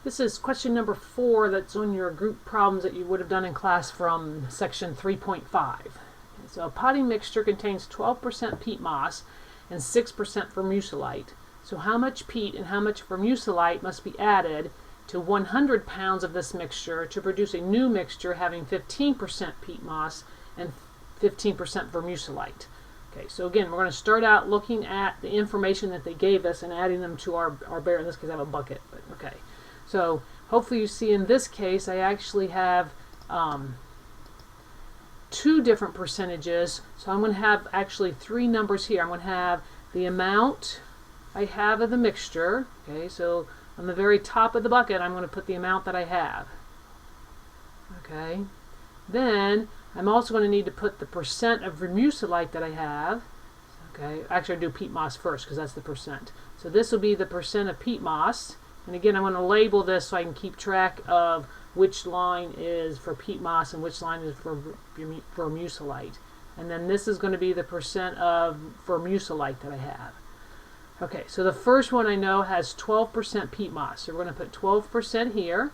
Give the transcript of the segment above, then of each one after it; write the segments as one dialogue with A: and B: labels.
A: This is question number 4 that's on your group problems that you would have done in class from section 3.5. So a potting mixture contains 12% peat moss and 6% vermiculite. So how much peat and how much vermiculite must be added to 100 pounds of this mixture to produce a new mixture having 15% peat moss and 15% vermiculite? Okay, so again, we're going to start out looking at the information that they gave us and adding them to our bear. In this case, I have a bucket, but okay. So hopefully you see in this case I actually have 2 different percentages. So I'm going to have actually 3 numbers here. I'm going to have the amount I have of the mixture. Okay, so on the very top of the bucket I'm going to put the amount that I have. Okay, then I'm also going to need to put the percent of vermiculite that I have. Okay, actually I do peat moss first because that's the percent. So this will be the percent of peat moss. And again, I'm going to label this so I can keep track of which line is for peat moss and which line is for vermiculite. And then this is going to be the percent of vermiculite that I have. Okay, so the first one I know has 12% peat moss. So we're going to put 12% here.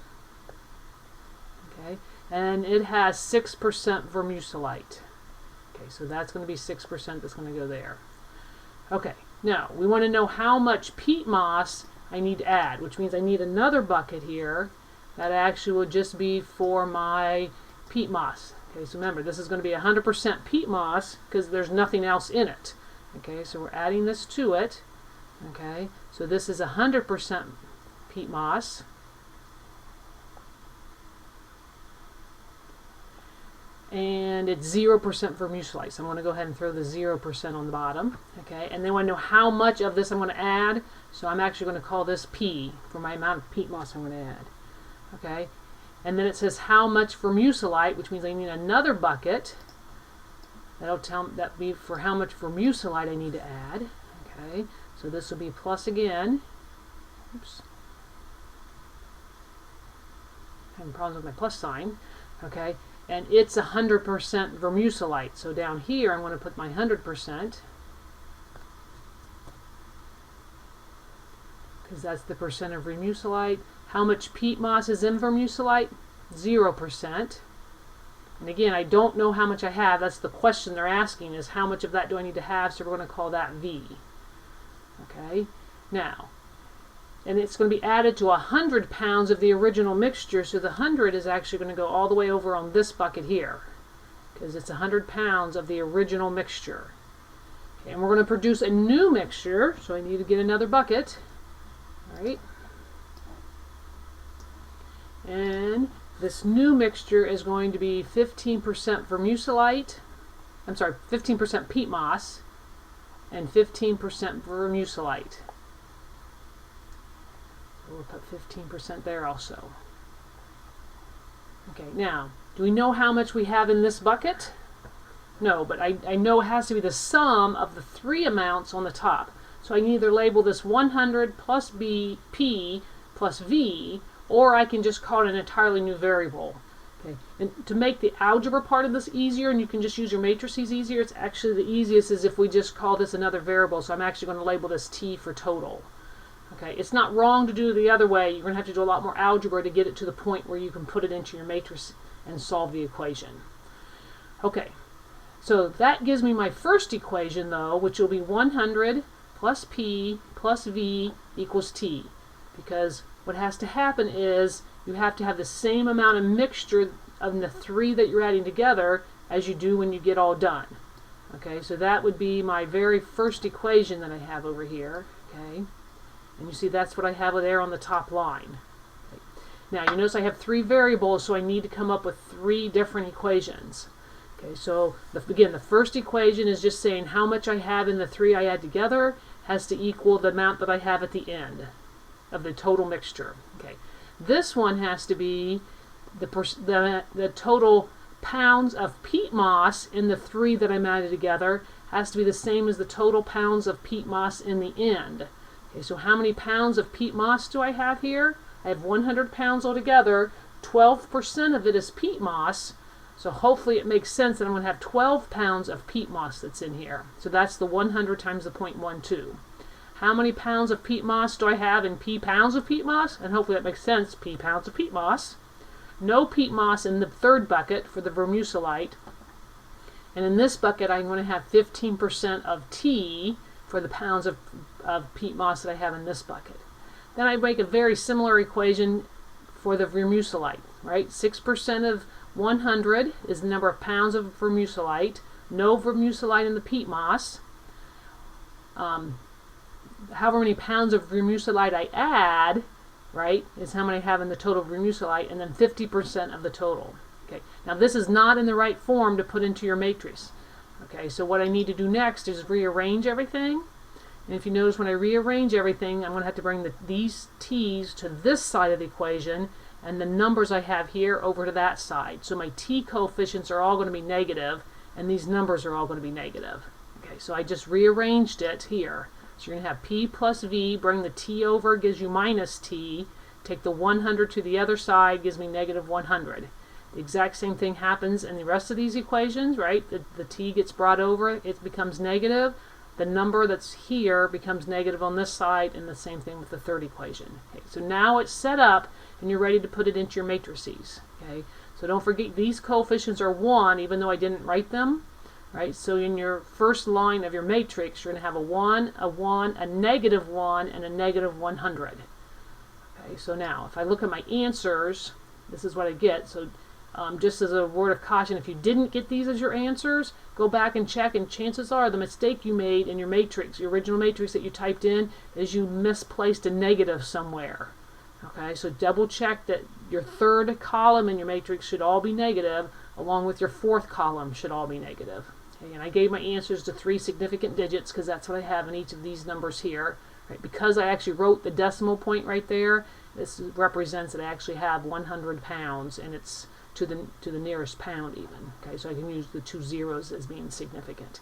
A: Okay, and it has 6% vermiculite. Okay, so that's going to be 6% that's going to go there. Okay, now we want to know how much peat moss I need to add, which means I need another bucket here that actually will just be for my peat moss. Okay, so remember, this is going to be 100% peat moss because there's nothing else in it. Okay, so we're adding this to it. Okay, so this is 100% peat moss. And it's 0% vermiculite. So I'm going to go ahead and throw the 0% on the bottom. Okay, and then I want to know how much of this I'm going to add. So I'm actually going to call this P for my amount of peat moss I'm going to add. Okay, and then it says how much vermiculite, which means I need another bucket. That'll be for how much vermiculite I need to add. Okay, so this will be plus again. Oops. Having problems with my plus sign. Okay. And it's 100% vermiculite. So down here I'm going to put my 100% because that's the percent of vermiculite. How much peat moss is in vermiculite? 0%. And again, I don't know how much I have. That's the question they're asking, is how much of that do I need to have? So we're going to call that V. Okay. Now, and it's going to be added to 100 pounds of the original mixture, so the 100 is actually going to go all the way over on this bucket here, because it's 100 pounds of the original mixture. Okay, and we're going to produce a new mixture, so I need to get another bucket. All right. And this new mixture is going to be 15% vermiculite, 15% peat moss, and 15% vermiculite. We'll put 15% there also. Okay, now, do we know how much we have in this bucket? No, but I know it has to be the sum of the 3 amounts on the top. So I can either label this 100 plus P plus V, or I can just call it an entirely new variable. Okay, and to make the algebra part of this easier, and you can just use your matrices easier, it's actually the easiest is if we just call this another variable. So I'm actually going to label this T for total. Okay, it's not wrong to do it the other way. You're going to have to do a lot more algebra to get it to the point where you can put it into your matrix and solve the equation. Okay, so that gives me my first equation, though, which will be 100 plus P plus V equals T. Because what has to happen is you have to have the same amount of mixture of the 3 that you're adding together as you do when you get all done. Okay, so that would be my very first equation that I have over here. Okay. And you see that's what I have there on the top line. Okay. Now you notice I have 3 variables, so I need to come up with 3 different equations. Okay, so again, the first equation is just saying how much I have in the 3 I add together has to equal the amount that I have at the end of the total mixture. Okay, this one has to be the total pounds of peat moss in the 3 that I'm added together has to be the same as the total pounds of peat moss in the end. Okay, so how many pounds of peat moss do I have here? I have 100 pounds altogether. 12% of it is peat moss. So hopefully it makes sense that I'm going to have 12 pounds of peat moss that's in here. So that's the 100 times the 0.12. how many pounds of peat moss do I have in P pounds of peat moss? And hopefully that makes sense, P pounds of peat moss. No peat moss in the third bucket for the vermiculite. And in this bucket, I'm going to have 15% of T for the pounds of peat moss that I have in this bucket. Then I make a very similar equation for the vermiculite, right? 6% of 100 is the number of pounds of vermiculite. No vermiculite in the peat moss. However many pounds of vermiculite I add, right, is how many I have in the total vermiculite, and then 50% of the total. Okay. Now this is not in the right form to put into your matrix. Okay, so what I need to do next is rearrange everything. And if you notice, when I rearrange everything, I'm going to have to bring these T's to this side of the equation, and the numbers I have here over to that side. So my T coefficients are all going to be negative, and these numbers are all going to be negative. Okay, so I just rearranged it here. So you're going to have P plus V, bring the T over, gives you minus T. Take the 100 to the other side, gives me negative 100. The exact same thing happens in the rest of these equations, right? The T gets brought over, it becomes negative. The number that's here becomes negative on this side, and the same thing with the third equation. Okay, so now it's set up, and you're ready to put it into your matrices. Okay, so don't forget these coefficients are 1, even though I didn't write them. Right, so in your first line of your matrix, you're going to have a 1, a negative 1, and a negative 100. Okay, so now if I look at my answers, this is what I get. So just as a word of caution, if you didn't get these as your answers, go back and check, and chances are the mistake you made in your matrix, your original matrix that you typed in, is you misplaced a negative somewhere. Okay, so double check that your third column in your matrix should all be negative, along with your fourth column should all be negative. Okay, and I gave my answers to 3 significant digits because that's what I have in each of these numbers here. Right, because I actually wrote the decimal point right there, this represents that I actually have 100 pounds, and it's to the nearest pound even. Okay, so I can use the 2 zeros as being significant.